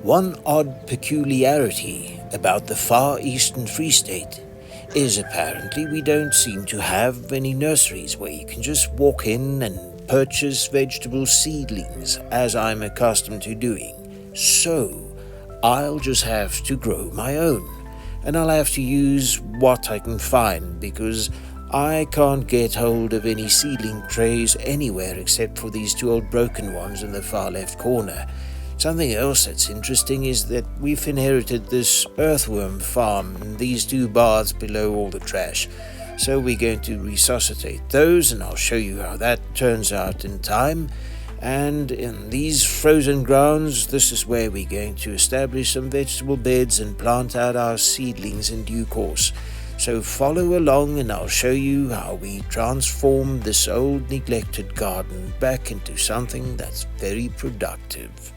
One odd peculiarity about the far eastern Free State is apparently we don't seem to have any nurseries where you can just walk in and purchase vegetable seedlings as I'm accustomed to doing. So I'll just have to grow my own, and I'll have to use what I can find because I can't get hold of any seedling trays anywhere except for these two old broken ones in the far left corner. Something else that's interesting is that we've inherited this earthworm farm and these two baths below all the trash. So we're going to resuscitate those, and I'll show you how that turns out in time. And in these frozen grounds, this is where we're going to establish some vegetable beds and plant out our seedlings in due course. So follow along and I'll show you how we transform this old neglected garden back into something that's very productive.